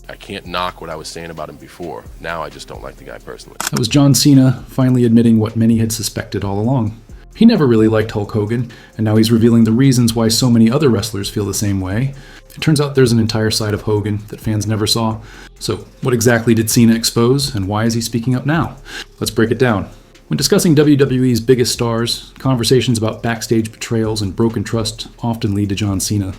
I can't knock what I was saying about him before. Now I just don't like the guy personally. That was John Cena finally admitting what many had suspected all along. He never really liked Hulk Hogan, and now he's revealing the reasons why so many other wrestlers feel the same way. It turns out there's an entire side of Hogan that fans never saw. So, what exactly did Cena expose, and why is he speaking up now? Let's break it down. When discussing WWE's biggest stars, conversations about backstage betrayals and broken trust often lead to John Cena.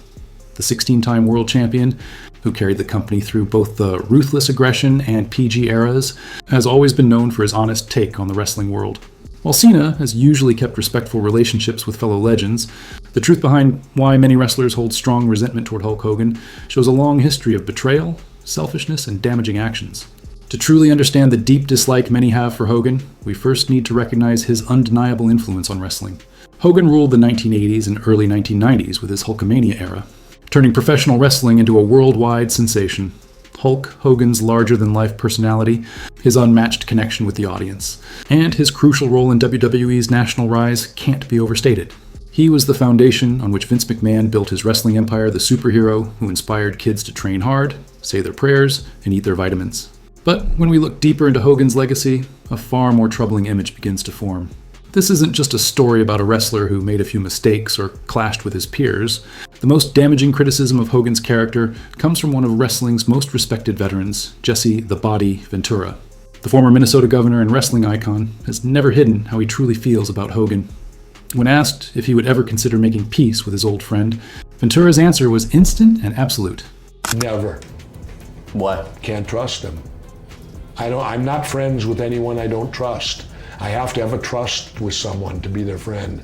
The 16-time world champion, who carried the company through both the ruthless aggression and PG eras, has always been known for his honest take on the wrestling world. While Cena has usually kept respectful relationships with fellow legends, the truth behind why many wrestlers hold strong resentment toward Hulk Hogan shows a long history of betrayal, selfishness, and damaging actions. To truly understand the deep dislike many have for Hogan, we first need to recognize his undeniable influence on wrestling. Hogan ruled the 1980s and early 1990s with his Hulkamania era, turning professional wrestling into a worldwide sensation. Hulk Hogan's larger-than-life personality, his unmatched connection with the audience, and his crucial role in WWE's national rise can't be overstated. He was the foundation on which Vince McMahon built his wrestling empire, the superhero who inspired kids to train hard, say their prayers, and eat their vitamins. But when we look deeper into Hogan's legacy, a far more troubling image begins to form. This isn't just a story about a wrestler who made a few mistakes or clashed with his peers. The most damaging criticism of Hogan's character comes from one of wrestling's most respected veterans, Jesse "The Body" Ventura. The former Minnesota governor and wrestling icon has never hidden how he truly feels about Hogan. When asked if he would ever consider making peace with his old friend, Ventura's answer was instant and absolute. Never. What? Can't trust him. I'm not friends with anyone I don't trust. I have to have a trust with someone to be their friend.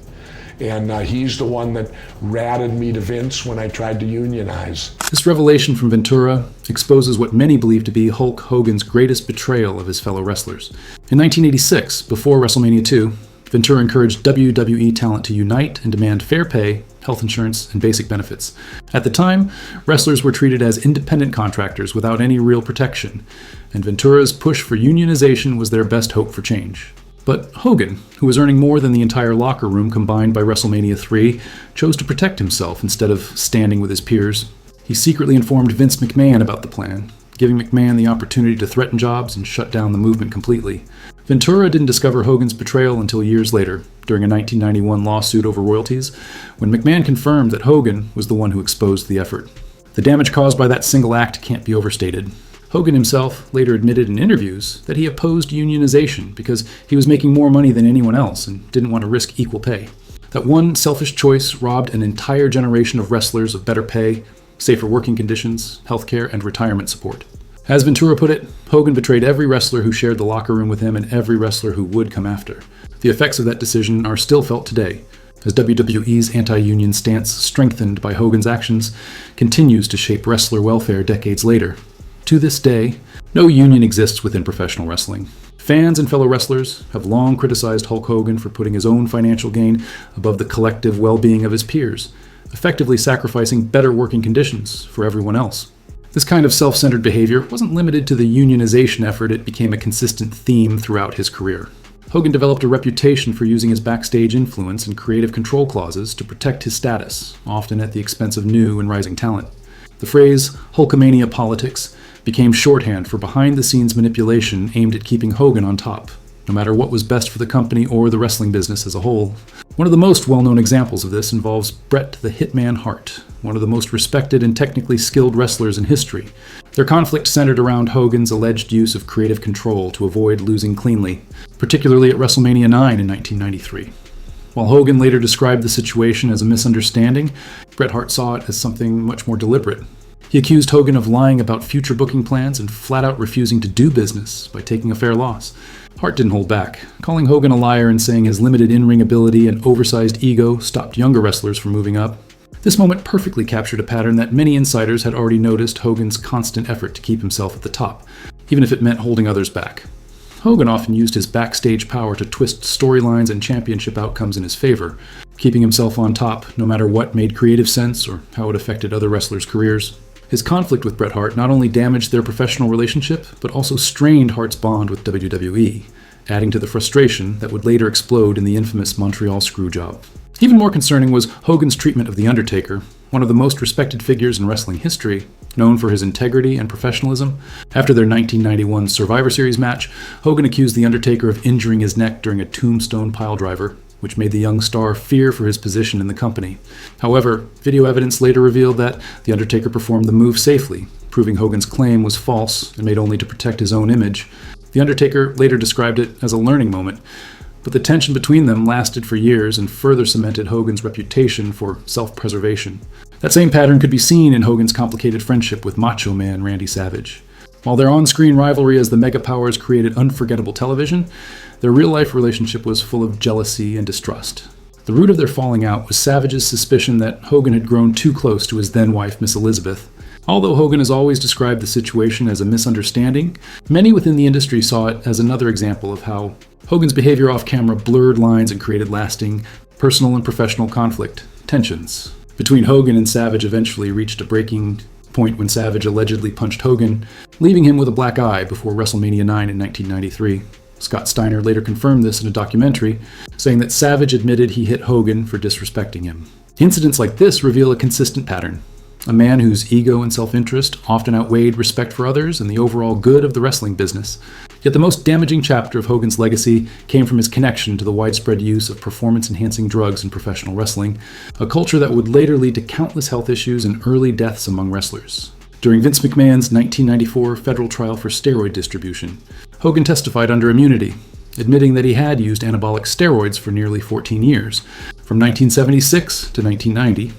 And he's the one that ratted me to Vince when I tried to unionize. This revelation from Ventura exposes what many believe to be Hulk Hogan's greatest betrayal of his fellow wrestlers. In 1986, before WrestleMania 2, Ventura encouraged WWE talent to unite and demand fair pay, health insurance, and basic benefits. At the time, wrestlers were treated as independent contractors without any real protection, and Ventura's push for unionization was their best hope for change. But Hogan, who was earning more than the entire locker room combined by WrestleMania 3, chose to protect himself instead of standing with his peers. He secretly informed Vince McMahon about the plan, giving McMahon the opportunity to threaten jobs and shut down the movement completely. Ventura didn't discover Hogan's betrayal until years later, during a 1991 lawsuit over royalties, when McMahon confirmed that Hogan was the one who exposed the effort. The damage caused by that single act can't be overstated. Hogan himself later admitted in interviews that he opposed unionization because he was making more money than anyone else and didn't want to risk equal pay. That one selfish choice robbed an entire generation of wrestlers of better pay, safer working conditions, healthcare, and retirement support. As Ventura put it, Hogan betrayed every wrestler who shared the locker room with him and every wrestler who would come after. The effects of that decision are still felt today, as WWE's anti-union stance, strengthened by Hogan's actions, continues to shape wrestler welfare decades later. To this day, no union exists within professional wrestling. Fans and fellow wrestlers have long criticized Hulk Hogan for putting his own financial gain above the collective well-being of his peers, effectively sacrificing better working conditions for everyone else. This kind of self-centered behavior wasn't limited to the unionization effort, it became a consistent theme throughout his career. Hogan developed a reputation for using his backstage influence and creative control clauses to protect his status, often at the expense of new and rising talent. The phrase Hulkamania politics became shorthand for behind-the-scenes manipulation aimed at keeping Hogan on top, no matter what was best for the company or the wrestling business as a whole. One of the most well-known examples of this involves Bret the Hitman Hart, one of the most respected and technically skilled wrestlers in history. Their conflict centered around Hogan's alleged use of creative control to avoid losing cleanly, particularly at WrestleMania 9 in 1993. While Hogan later described the situation as a misunderstanding, Bret Hart saw it as something much more deliberate. He accused Hogan of lying about future booking plans and flat-out refusing to do business by taking a fair loss. Hart didn't hold back, calling Hogan a liar and saying his limited in-ring ability and oversized ego stopped younger wrestlers from moving up. This moment perfectly captured a pattern that many insiders had already noticed: Hogan's constant effort to keep himself at the top, even if it meant holding others back. Hogan often used his backstage power to twist storylines and championship outcomes in his favor, keeping himself on top no matter what made creative sense or how it affected other wrestlers' careers. His conflict with Bret Hart not only damaged their professional relationship, but also strained Hart's bond with WWE, adding to the frustration that would later explode in the infamous Montreal Screwjob. Even more concerning was Hogan's treatment of The Undertaker, one of the most respected figures in wrestling history, known for his integrity and professionalism. After their 1991 Survivor Series match, Hogan accused The Undertaker of injuring his neck during a tombstone piledriver, which made the young star fear for his position in the company. However, video evidence later revealed that The Undertaker performed the move safely, proving Hogan's claim was false and made only to protect his own image. The Undertaker later described it as a learning moment, but the tension between them lasted for years and further cemented Hogan's reputation for self-preservation. That same pattern could be seen in Hogan's complicated friendship with Macho Man Randy Savage. While their on-screen rivalry as the Mega Powers created unforgettable television, their real-life relationship was full of jealousy and distrust. The root of their falling out was Savage's suspicion that Hogan had grown too close to his then-wife, Miss Elizabeth. Although Hogan has always described the situation as a misunderstanding, many within the industry saw it as another example of how Hogan's behavior off-camera blurred lines and created lasting personal and professional conflict, tensions. Between Hogan and Savage eventually reached a breaking point when Savage allegedly punched Hogan, leaving him with a black eye before WrestleMania 9 in 1993. Scott Steiner later confirmed this in a documentary, saying that Savage admitted he hit Hogan for disrespecting him. Incidents like this reveal a consistent pattern. A man whose ego and self-interest often outweighed respect for others and the overall good of the wrestling business. Yet the most damaging chapter of Hogan's legacy came from his connection to the widespread use of performance-enhancing drugs in professional wrestling, a culture that would later lead to countless health issues and early deaths among wrestlers. During Vince McMahon's 1994 federal trial for steroid distribution, Hogan testified under immunity, admitting that he had used anabolic steroids for nearly 14 years, from 1976 to 1990.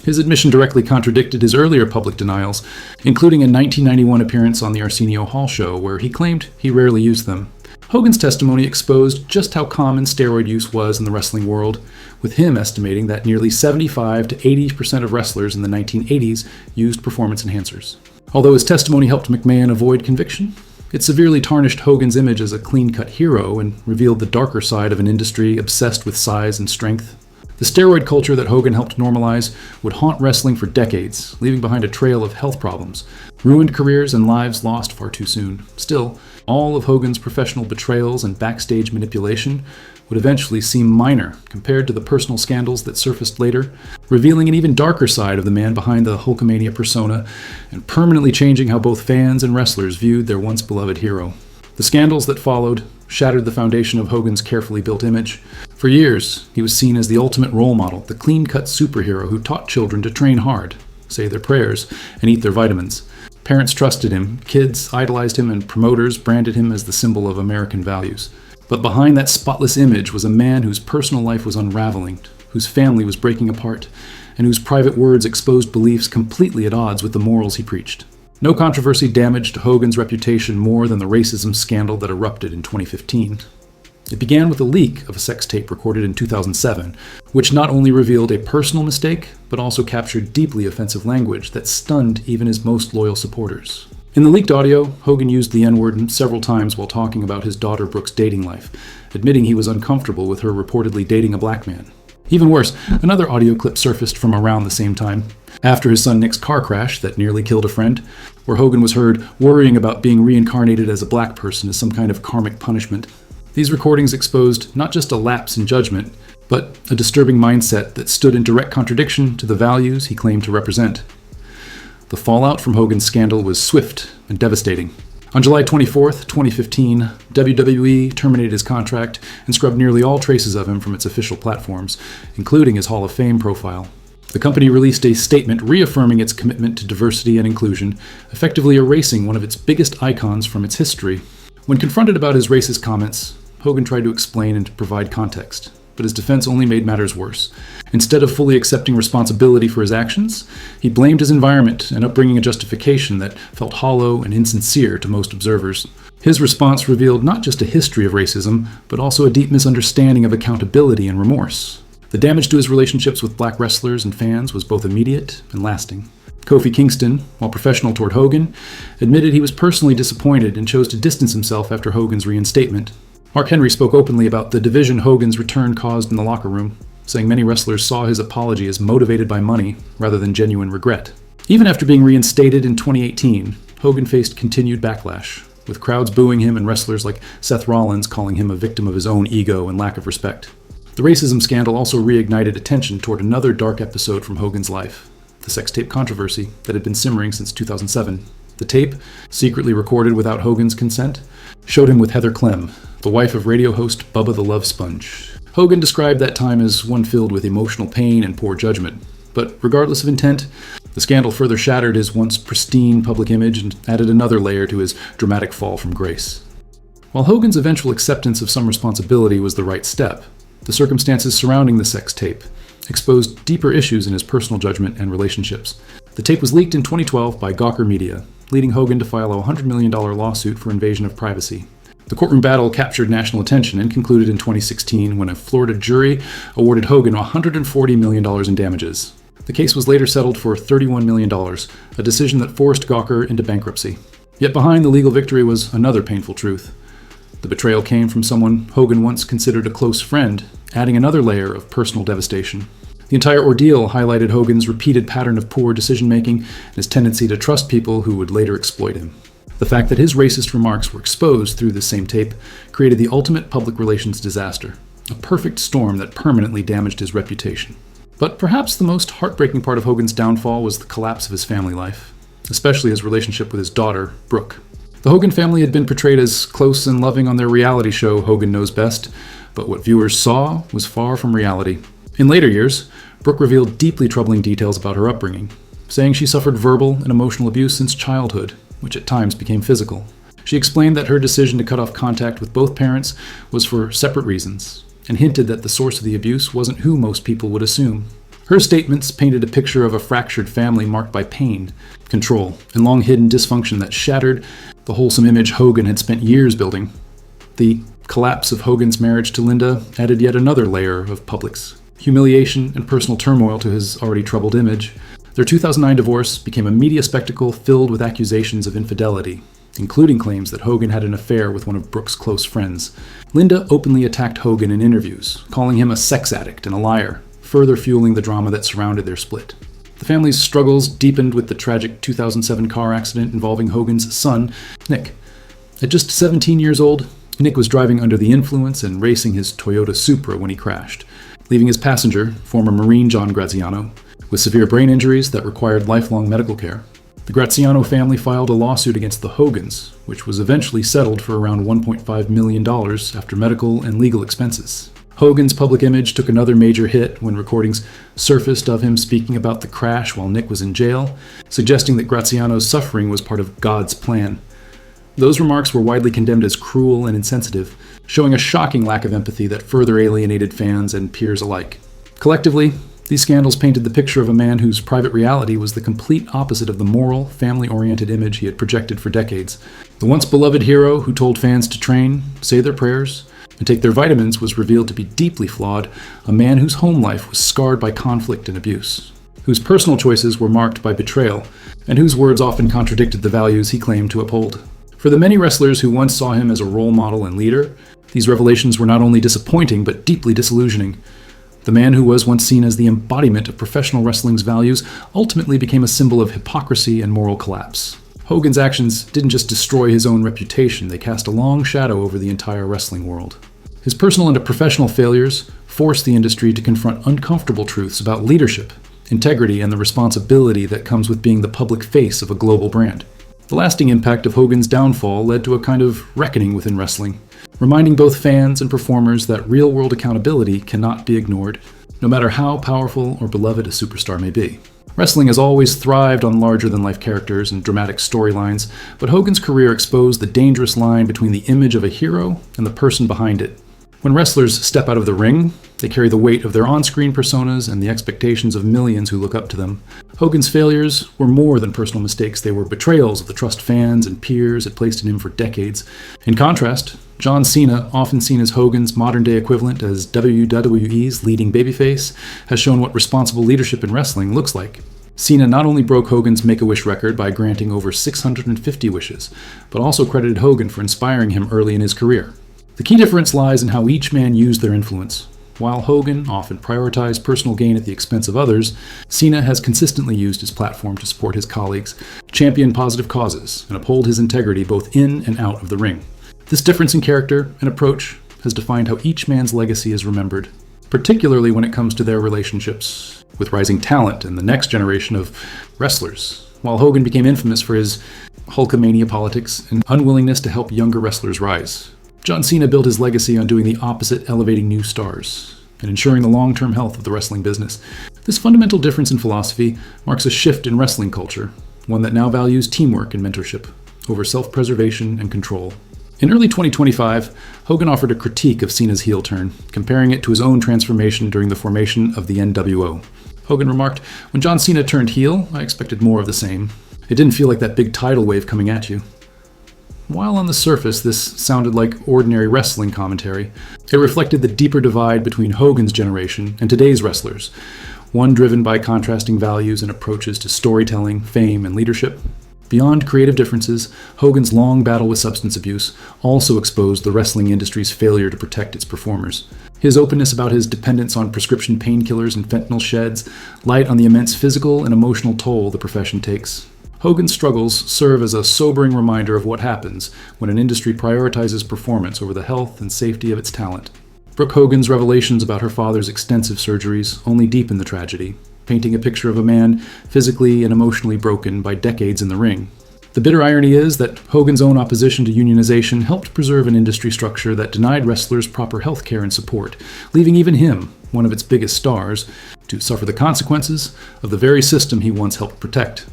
His admission directly contradicted his earlier public denials, including a 1991 appearance on the Arsenio Hall show where he claimed he rarely used them. Hogan's testimony exposed just how common steroid use was in the wrestling world, with him estimating that nearly 75 to 80% of wrestlers in the 1980s used performance enhancers. Although his testimony helped McMahon avoid conviction, it severely tarnished Hogan's image as a clean-cut hero and revealed the darker side of an industry obsessed with size and strength. The steroid culture that Hogan helped normalize would haunt wrestling for decades, leaving behind a trail of health problems, ruined careers, and lives lost far too soon. Still, all of Hogan's professional betrayals and backstage manipulation would eventually seem minor compared to the personal scandals that surfaced later, revealing an even darker side of the man behind the Hulkamania persona and permanently changing how both fans and wrestlers viewed their once beloved hero. The scandals that followed shattered the foundation of Hogan's carefully built image. For years, he was seen as the ultimate role model, the clean-cut superhero who taught children to train hard, say their prayers, and eat their vitamins. Parents trusted him, kids idolized him, and promoters branded him as the symbol of American values. But behind that spotless image was a man whose personal life was unraveling, whose family was breaking apart, and whose private words exposed beliefs completely at odds with the morals he preached. No controversy damaged Hogan's reputation more than the racism scandal that erupted in 2015. It began with a leak of a sex tape recorded in 2007, which not only revealed a personal mistake, but also captured deeply offensive language that stunned even his most loyal supporters. In the leaked audio, Hogan used the N-word several times while talking about his daughter Brooke's dating life, admitting he was uncomfortable with her reportedly dating a black man. Even worse, another audio clip surfaced from around the same time, after his son Nick's car crash that nearly killed a friend, where Hogan was heard worrying about being reincarnated as a black person as some kind of karmic punishment. These recordings exposed not just a lapse in judgment, but a disturbing mindset that stood in direct contradiction to the values he claimed to represent. The fallout from Hogan's scandal was swift and devastating. On July 24, 2015, WWE terminated his contract and scrubbed nearly all traces of him from its official platforms, including his Hall of Fame profile. The company released a statement reaffirming its commitment to diversity and inclusion, effectively erasing one of its biggest icons from its history. When confronted about his racist comments, Hogan tried to explain and to provide context, but his defense only made matters worse. Instead of fully accepting responsibility for his actions, he blamed his environment and upbringing a justification that felt hollow and insincere to most observers. His response revealed not just a history of racism, but also a deep misunderstanding of accountability and remorse. The damage to his relationships with black wrestlers and fans was both immediate and lasting. Kofi Kingston, while professional toward Hogan, admitted he was personally disappointed and chose to distance himself after Hogan's reinstatement. Mark Henry spoke openly about the division Hogan's return caused in the locker room, saying many wrestlers saw his apology as motivated by money rather than genuine regret. Even after being reinstated in 2018, Hogan faced continued backlash, with crowds booing him and wrestlers like Seth Rollins calling him a victim of his own ego and lack of respect. The racism scandal also reignited attention toward another dark episode from Hogan's life, the sex tape controversy that had been simmering since 2007. The tape, secretly recorded without Hogan's consent, showed him with Heather Clem, the wife of radio host Bubba the Love Sponge. Hogan described that time as one filled with emotional pain and poor judgment. But regardless of intent, the scandal further shattered his once pristine public image and added another layer to his dramatic fall from grace. While Hogan's eventual acceptance of some responsibility was the right step, the circumstances surrounding the sex tape exposed deeper issues in his personal judgment and relationships. The tape was leaked in 2012 by Gawker Media, leading Hogan to file a $100 million lawsuit for invasion of privacy. The courtroom battle captured national attention and concluded in 2016 when a Florida jury awarded Hogan $140 million in damages. The case was later settled for $31 million, a decision that forced Gawker into bankruptcy. Yet behind the legal victory was another painful truth. The betrayal came from someone Hogan once considered a close friend, adding another layer of personal devastation. The entire ordeal highlighted Hogan's repeated pattern of poor decision-making and his tendency to trust people who would later exploit him. The fact that his racist remarks were exposed through this same tape created the ultimate public relations disaster, a perfect storm that permanently damaged his reputation. But perhaps the most heartbreaking part of Hogan's downfall was the collapse of his family life, especially his relationship with his daughter, Brooke. The Hogan family had been portrayed as close and loving on their reality show, Hogan Knows Best, but what viewers saw was far from reality. In later years, Brooke revealed deeply troubling details about her upbringing, saying she suffered verbal and emotional abuse since childhood, which at times became physical. She explained that her decision to cut off contact with both parents was for separate reasons, and hinted that the source of the abuse wasn't who most people would assume. Her statements painted a picture of a fractured family marked by pain, control, and long-hidden dysfunction that shattered the wholesome image Hogan had spent years building. The collapse of Hogan's marriage to Linda added yet another layer of public's humiliation and personal turmoil to his already troubled image. Their 2009 divorce became a media spectacle filled with accusations of infidelity, including claims that Hogan had an affair with one of Brooke's close friends. Linda openly attacked Hogan in interviews, calling him a sex addict and a liar, further fueling the drama that surrounded their split. The family's struggles deepened with the tragic 2007 car accident involving Hogan's son, Nick. At just 17 years old, Nick was driving under the influence and racing his Toyota Supra when he crashed, leaving his passenger, former Marine John Graziano, with severe brain injuries that required lifelong medical care. The Graziano family filed a lawsuit against the Hogans, which was eventually settled for around $1.5 million after medical and legal expenses. Hogan's public image took another major hit when recordings surfaced of him speaking about the crash while Nick was in jail, suggesting that Graziano's suffering was part of God's plan. Those remarks were widely condemned as cruel and insensitive, showing a shocking lack of empathy that further alienated fans and peers alike. Collectively, these scandals painted the picture of a man whose private reality was the complete opposite of the moral, family-oriented image he had projected for decades. The once beloved hero who told fans to train, say their prayers, and take their vitamins was revealed to be deeply flawed, a man whose home life was scarred by conflict and abuse, whose personal choices were marked by betrayal, and whose words often contradicted the values he claimed to uphold. For the many wrestlers who once saw him as a role model and leader, these revelations were not only disappointing but deeply disillusioning. The man who was once seen as the embodiment of professional wrestling's values ultimately became a symbol of hypocrisy and moral collapse. Hogan's actions didn't just destroy his own reputation, they cast a long shadow over the entire wrestling world. His personal and professional failures forced the industry to confront uncomfortable truths about leadership, integrity, and the responsibility that comes with being the public face of a global brand. The lasting impact of Hogan's downfall led to a kind of reckoning within wrestling, reminding both fans and performers that real-world accountability cannot be ignored, no matter how powerful or beloved a superstar may be. Wrestling has always thrived on larger-than-life characters and dramatic storylines, but Hogan's career exposed the dangerous line between the image of a hero and the person behind it. When wrestlers step out of the ring, they carry the weight of their on-screen personas and the expectations of millions who look up to them. Hogan's failures were more than personal mistakes, they were betrayals of the trust fans and peers had placed in him for decades. In contrast, John Cena, often seen as Hogan's modern-day equivalent as WWE's leading babyface, has shown what responsible leadership in wrestling looks like. Cena not only broke Hogan's Make-A-Wish record by granting over 650 wishes, but also credited Hogan for inspiring him early in his career. The key difference lies in how each man used their influence. While Hogan often prioritized personal gain at the expense of others, Cena has consistently used his platform to support his colleagues, champion positive causes, and uphold his integrity both in and out of the ring. This difference in character and approach has defined how each man's legacy is remembered. particularly when it comes to their relationships with rising talent and the next generation of wrestlers, while Hogan became infamous for his Hulkamania politics and unwillingness to help younger wrestlers rise. John Cena built his legacy on doing the opposite, elevating new stars and ensuring the long-term health of the wrestling business. This fundamental difference in philosophy marks a shift in wrestling culture, one that now values teamwork and mentorship over self-preservation and control. In early 2025, Hogan offered a critique of Cena's heel turn, comparing it to his own transformation during the formation of the NWO. Hogan remarked, "When John Cena turned heel, I expected more of the same. It didn't feel like that big tidal wave coming at you." While on the surface this sounded like ordinary wrestling commentary, it reflected the deeper divide between Hogan's generation and today's wrestlers, one driven by contrasting values and approaches to storytelling, fame, and leadership. Beyond creative differences, Hogan's long battle with substance abuse also exposed the wrestling industry's failure to protect its performers. His openness about his dependence on prescription painkillers and fentanyl sheds light on the immense physical and emotional toll the profession takes. Hogan's struggles serve as a sobering reminder of what happens when an industry prioritizes performance over the health and safety of its talent. Brooke Hogan's revelations about her father's extensive surgeries only deepen the tragedy, painting a picture of a man physically and emotionally broken by decades in the ring. The bitter irony is that Hogan's own opposition to unionization helped preserve an industry structure that denied wrestlers proper health care and support, leaving even him, one of its biggest stars, to suffer the consequences of the very system he once helped protect.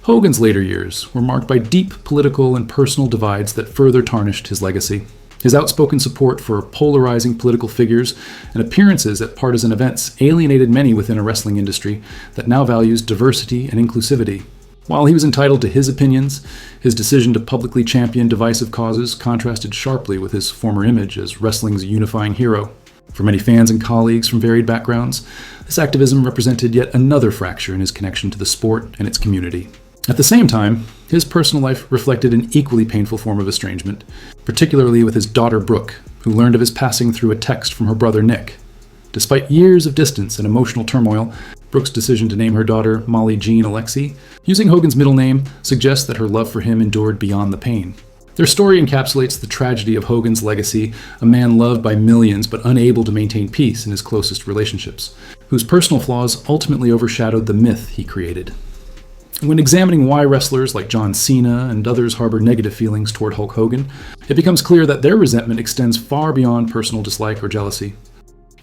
Hogan's later years were marked by deep political and personal divides that further tarnished his legacy. His outspoken support for polarizing political figures and appearances at partisan events alienated many within a wrestling industry that now values diversity and inclusivity. While he was entitled to his opinions, his decision to publicly champion divisive causes contrasted sharply with his former image as wrestling's unifying hero. For many fans and colleagues from varied backgrounds, this activism represented yet another fracture in his connection to the sport and its community. At the same time, his personal life reflected an equally painful form of estrangement, particularly with his daughter Brooke, who learned of his passing through a text from her brother Nick. Despite years of distance and emotional turmoil, Brooke's decision to name her daughter Molly Jean Alexi, using Hogan's middle name, suggests that her love for him endured beyond the pain. Their story encapsulates the tragedy of Hogan's legacy, a man loved by millions but unable to maintain peace in his closest relationships, whose personal flaws ultimately overshadowed the myth he created. When examining why wrestlers like John Cena and others harbor negative feelings toward Hulk Hogan, it becomes clear that their resentment extends far beyond personal dislike or jealousy.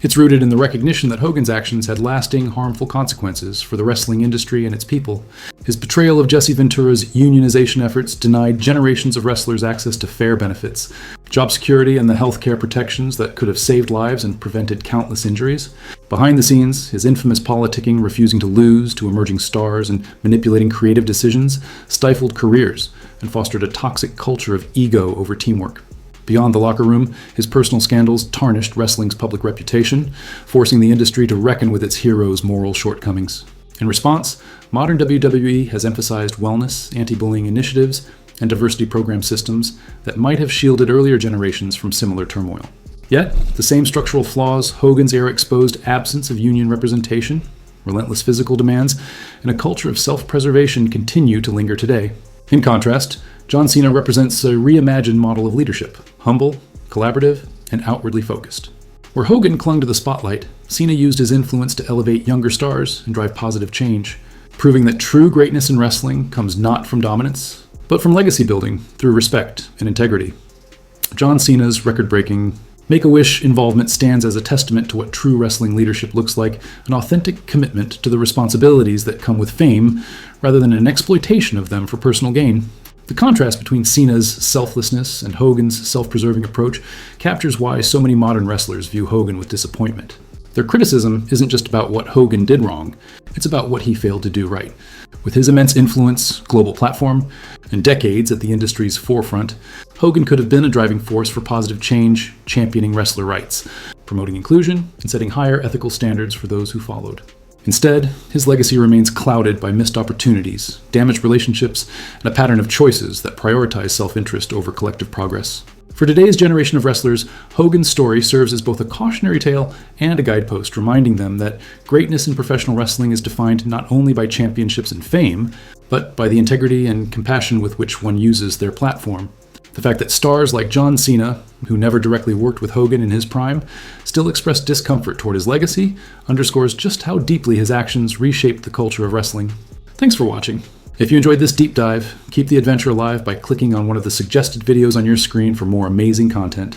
It's rooted in the recognition that Hogan's actions had lasting, harmful consequences for the wrestling industry and its people. His betrayal of Jesse Ventura's unionization efforts denied generations of wrestlers access to fair benefits, job security, and the health care protections that could have saved lives and prevented countless injuries. Behind the scenes, his infamous politicking, refusing to lose to emerging stars, and manipulating creative decisions stifled careers and fostered a toxic culture of ego over teamwork. Beyond the locker room, his personal scandals tarnished wrestling's public reputation, forcing the industry to reckon with its heroes' moral shortcomings. In response, modern WWE has emphasized wellness, anti-bullying initiatives, and diversity program systems that might have shielded earlier generations from similar turmoil. Yet, the same structural flaws Hogan's era exposed: absence of union representation, relentless physical demands, and a culture of self-preservation continue to linger today. In contrast, John Cena represents a reimagined model of leadership, humble, collaborative, and outwardly focused. Where Hogan clung to the spotlight, Cena used his influence to elevate younger stars and drive positive change, proving that true greatness in wrestling comes not from dominance, but from legacy building through respect and integrity. John Cena's record-breaking Make-A-Wish involvement stands as a testament to what true wrestling leadership looks like: an authentic commitment to the responsibilities that come with fame, rather than an exploitation of them for personal gain. The contrast between Cena's selflessness and Hogan's self-preserving approach captures why so many modern wrestlers view Hogan with disappointment. Their criticism isn't just about what Hogan did wrong, it's about what he failed to do right. With his immense influence, global platform, and decades at the industry's forefront, Hogan could have been a driving force for positive change, championing wrestler rights, promoting inclusion, and setting higher ethical standards for those who followed. Instead, his legacy remains clouded by missed opportunities, damaged relationships, and a pattern of choices that prioritize self-interest over collective progress. For today's generation of wrestlers, Hogan's story serves as both a cautionary tale and a guidepost, reminding them that greatness in professional wrestling is defined not only by championships and fame, but by the integrity and compassion with which one uses their platform. The fact that stars like John Cena, who never directly worked with Hogan in his prime, still expressed discomfort toward his legacy underscores just how deeply his actions reshaped the culture of wrestling. Thanks for watching. If you enjoyed this deep dive, keep the adventure alive by clicking on one of the suggested videos on your screen for more amazing content.